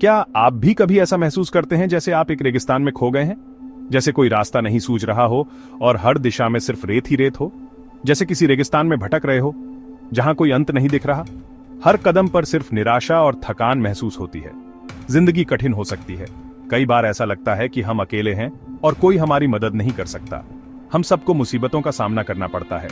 क्या आप भी कभी ऐसा महसूस करते हैं जैसे आप एक रेगिस्तान में खो गए हैं? जैसे कोई रास्ता नहीं सूझ रहा हो और हर दिशा में सिर्फ रेत ही रेत हो। जैसे किसी रेगिस्तान में भटक रहे हो जहां कोई अंत नहीं दिख रहा। हर कदम पर सिर्फ निराशा और थकान महसूस होती है। जिंदगी कठिन हो सकती है। कई बार ऐसा लगता है कि हम अकेले हैं और कोई हमारी मदद नहीं कर सकता। हम सबको मुसीबतों का सामना करना पड़ता है।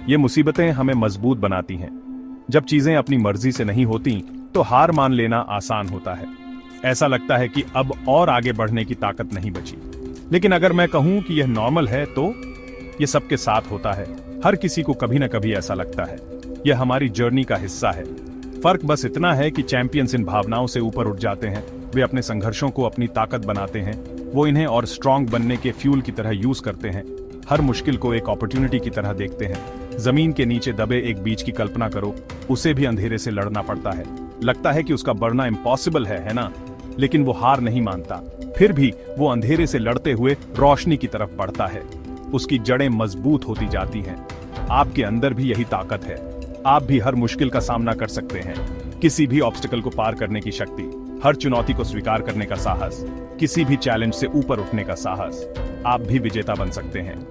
ये मुसीबतें हमें मजबूत बनाती हैं। जब चीजें अपनी मर्जी से नहीं होती तो हार मान लेना आसान होता है। ऐसा लगता है कि अब और आगे बढ़ने की ताकत नहीं बची। लेकिन अगर मैं कहूं कि यह नॉर्मल है तो यह सबके साथ होता है। हर किसी को कभी ना कभी ऐसा लगता है। यह हमारी जर्नी का हिस्सा है। फर्क बस इतना है कि चैंपियंस इन भावनाओं से ऊपर उठ जाते हैं। वे अपने संघर्षों को अपनी ताकत बनाते हैं। वो इन्हें और स्ट्रांग बनने के फ्यूल की तरह यूज करते हैं। हर मुश्किल को एक अपॉर्चुनिटी की तरह देखते हैं। जमीन के नीचे दबे एक बीज की कल्पना करो। उसे भी अंधेरे से लड़ना पड़ता है। लगता है कि उसका बढ़ना इम्पॉसिबल है ना? लेकिन वो हार नहीं मानता। फिर भी वो अंधेरे से लड़ते हुए रोशनी की तरफ बढ़ता है। उसकी जड़ें मजबूत होती जाती हैं। आपके अंदर भी यही ताकत है। आप भी हर मुश्किल का सामना कर सकते हैं। किसी भी ऑब्स्टिकल को पार करने की शक्ति, हर चुनौती को स्वीकार करने का साहस, किसी भी चैलेंज से ऊपर उठने का साहस। आप भी विजेता बन सकते हैं।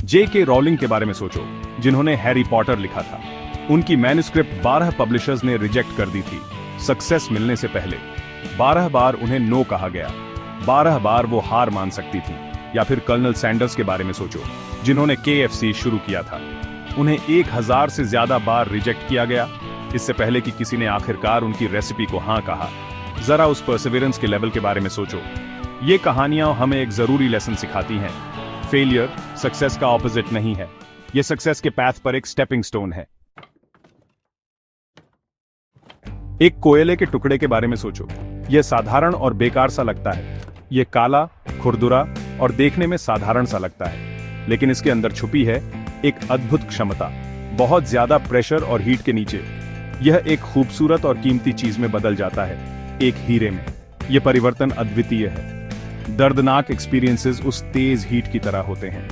J.K. रॉलिंग के बारे में सोचो, जिन्होंने हैरी पॉटर लिखा था। उनकी मैन्युस्क्रिप्ट 12 पब्लिशर्स ने रिजेक्ट कर दी थी सक्सेस मिलने से पहले। 12 बार उन्हें नो कहा गया। 12 बार वो हार मान सकती थी। या फिर कर्नल सैंडर्स के बारे में सोचो, जिन्होंने KFC शुरू किया था। उन्हें 1000 से ज्यादा बार रिजेक्ट किया गया, इससे पहले कि किसी ने आखिरकार उनकी रेसिपी को हाँ कहा। जरा उस परसिवियरेंस के लेवल के बारे में सोचो। ये कहानियां हमें एक जरूरी लेसन सिखाती हैं। फेलियर सक्सेस का ऑपोजिट नहीं है। ये सक्सेस के पाथ पर एक स्टेपिंग स्टोन है। एक कोयले के टुकड़े के बारे में सोचो। यह साधारण और बेकार सा लगता है। यह काला, खुरदुरा और देखने में साधारण सा लगता है, लेकिन इसके अंदर छुपी है एक अद्भुत क्षमता। बहुत ज्यादा प्रेशर और हीट के नीचे यह एक खूबसूरत और कीमती चीज में बदल जाता है, एक हीरे में। यह परिवर्तन अद्वितीय है। दर्दनाक एक्सपीरियंसेस उस तेज हीट की तरह होते हैं।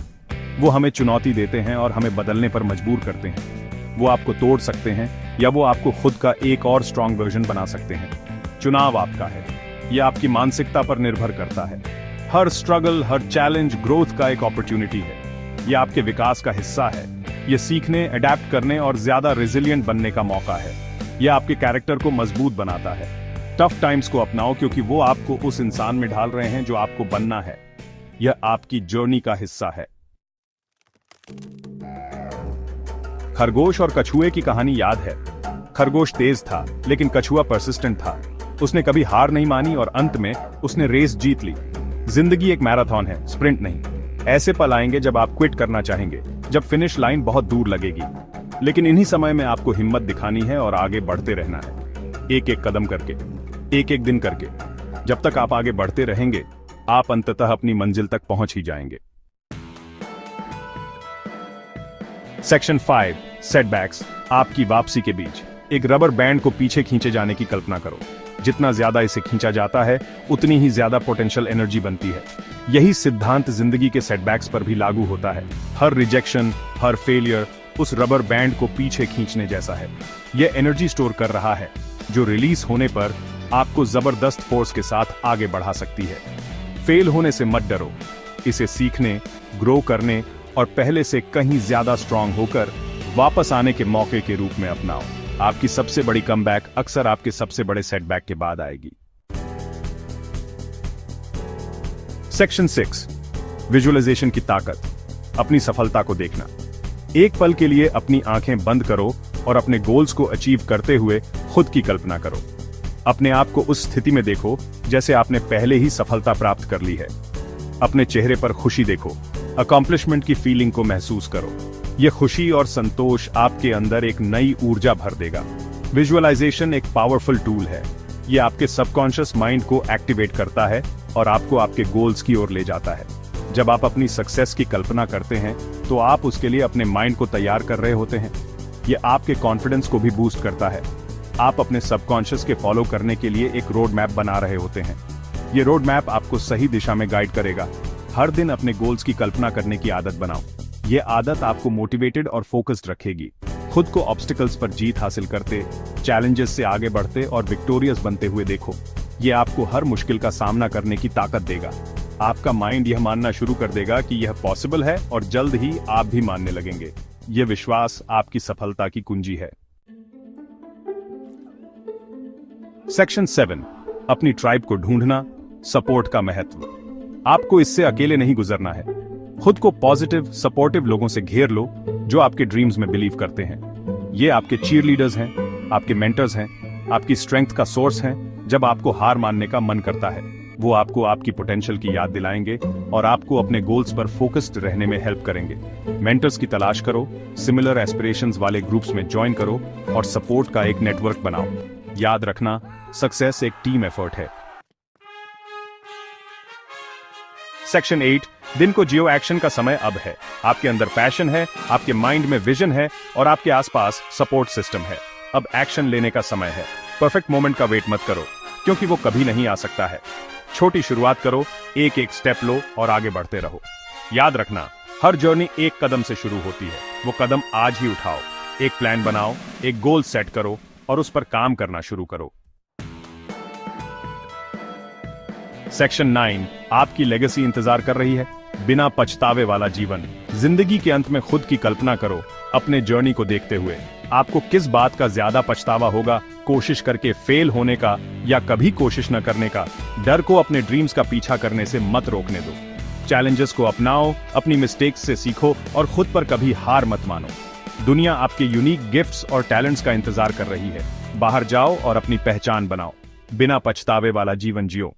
वो हमें चुनौती देते हैं और हमें बदलने पर मजबूर करते हैं। वो आपको तोड़ सकते हैं या वो आपको खुद का एक और स्ट्रांग वर्जन बना सकते हैं। चुनाव आपका है। यह आपकी मानसिकता पर निर्भर करता है। हर स्ट्रगल, हर चैलेंज ग्रोथ का एक अपॉर्चुनिटी है। यह आपके विकास का हिस्सा है। यह सीखने, अडेप्ट करने और ज्यादा रेजिलिएंट बनने का मौका है। यह आपके कैरेक्टर को मजबूत बनाता है। टफ टाइम्स को अपनाओ क्योंकि वो आपको उस इंसान में ढाल रहे हैं जो आपको बनना है। यह आपकी जर्नी का हिस्सा है। खरगोश और कछुए की कहानी याद है। खरगोश तेज था, लेकिन कछुआ परसिस्टेंट था। उसने कभी हार नहीं मानी और अंत में उसने रेस जीत ली। जिंदगी एक मैराथन है, स्प्रिंट नहीं। ऐसे पल आएंगे जब आप क्विट करना चाहेंगे, जब फिनिश लाइन बहुत दूर लगेगी। लेकिन इन्हीं समय में आपको हिम्मत दिखानी है और आगे बढ़ते रहना है। एक एक कदम करके, एक एक दिन करके। जब तक आप आगे बढ़ते रहेंगे, आप अंततः अपनी मंजिल तक पहुंच ही जाएंगे। सेक्शन 5 सेटबैक्स, आपकी वापसी के बीच। एक रबर बैंड को पीछे खींचे जाने की कल्पना करो। जितना ज्यादा इसे खींचा जाता है, उतनी ही ज्यादा पोटेंशियल एनर्जी बनती है। यही सिद्धांत जिंदगी के सेटबैक्स पर भी लागू होता है। हर रिजेक्शन, हर फेलियर उस रबर बैंड को पीछे खींचने जैसा है। यह एनर्जी स्टोर कर रहा है, जो रिलीज होने पर आपको जबरदस्त फोर्स के साथ आगे बढ़ा सकती है। फेल होने से मत डरो। इसे सीखने, ग्रो करने और पहले से कहीं ज्यादा स्ट्रांग होकर वापस आने के मौके के रूप में अपनाओ। आपकी सबसे बड़ी कमबैक अक्सर आपके सबसे बड़े सेटबैक के बाद आएगी। सेक्शन 6 विजुअलाइजेशन की ताकत, अपनी सफलता को देखना। एक पल के लिए अपनी आंखें बंद करो और अपने गोल्स को अचीव करते हुए खुद की कल्पना करो। अपने आप को उस स्थिति में देखो जैसे आपने पहले ही सफलता प्राप्त कर ली है। अपने चेहरे पर खुशी देखो। अकॉम्प्लिशमेंट की फीलिंग को महसूस करो। यह खुशी और संतोष आपके अंदर एक नई ऊर्जा भर देगा। विजुअलाइजेशन एक पावरफुल टूल है। यह आपके सबकॉन्शियस माइंड को एक्टिवेट करता है और आपको आपके गोल्स की ओर ले जाता है। जब आप अपनी सक्सेस की कल्पना करते हैं, तो आप उसके लिए अपने माइंड को तैयार कर रहे होते हैं। यह आपके कॉन्फिडेंस को भी बूस्ट करता है। आप अपने सबकॉन्शियस के फॉलो करने के लिए एक रोड मैप बना रहे होते हैं। यह रोड मैप आपको सही दिशा में गाइड करेगा। हर दिन अपने गोल्स की कल्पना करने की आदत बनाओ। यह आदत आपको मोटिवेटेड और फोकस्ड रखेगी। खुद को ऑब्स्टिकल्स पर जीत हासिल करते, चैलेंजेस से आगे बढ़ते और विक्टोरियस बनते हुए देखो। ये आपको हर मुश्किल का सामना करने की ताकत देगा। आपका माइंड यह मानना शुरू कर देगा कि यह पॉसिबल है और जल्द ही आप भी मानने लगेंगे। यह विश्वास आपकी सफलता की कुंजी है। सेक्शन 7, अपनी ट्राइब को ढूंढना, सपोर्ट का महत्व। आपको इससे अकेले नहीं गुजरना है। खुद को पॉजिटिव, सपोर्टिव लोगों से घेर लो जो आपके ड्रीम्स में बिलीव करते हैं। ये आपके चीयर लीडर्स हैं, आपके मेंटर्स हैं, आपकी स्ट्रेंथ का सोर्स हैं। जब आपको हार मानने का मन करता है, वो आपको आपकी पोटेंशियल की याद दिलाएंगे और आपको अपने गोल्स पर फोकस्ड रहने में हेल्प करेंगे। मेंटर्स की तलाश करो, सिमिलर एस्पिरेशंस वाले ग्रुप्स में ज्वाइन करो और सपोर्ट का एक नेटवर्क बनाओ। याद रखना, सक्सेस एक टीम एफर्ट है। सेक्शन 8, दिन को जियो, एक्शन का समय अब है। आपके अंदर पैशन है, आपके माइंड में विजन है और आपके आसपास सपोर्ट सिस्टम है। अब एक्शन लेने का समय है। परफेक्ट मोमेंट का वेट मत करो, क्योंकि वो कभी नहीं आ सकता है। छोटी शुरुआत करो, एक एक स्टेप लो और आगे बढ़ते रहो। याद रखना, हर जर्नी एक कदम से शुरू होती है। वो कदम आज ही उठाओ। एक प्लान बनाओ, एक गोल सेट करो और उस पर काम करना शुरू करो। सेक्शन 9, आपकी लेगेसी इंतजार कर रही है। बिना पछतावे वाला जीवन। जिंदगी के अंत में खुद की कल्पना करो, अपने जर्नी को देखते हुए। आपको किस बात का ज्यादा पछतावा होगा, कोशिश करके फेल होने का या कभी कोशिश न करने का? डर को अपने ड्रीम्स का पीछा करने से मत रोकने दो। चैलेंजेस को अपनाओ, अपनी मिस्टेक्स से सीखो और खुद पर कभी हार मत मानो। दुनिया आपके यूनिक गिफ्ट्स और टैलेंट्स का इंतजार कर रही है। बाहर जाओ और अपनी पहचान बनाओ। बिना पछतावे वाला जीवन जियो।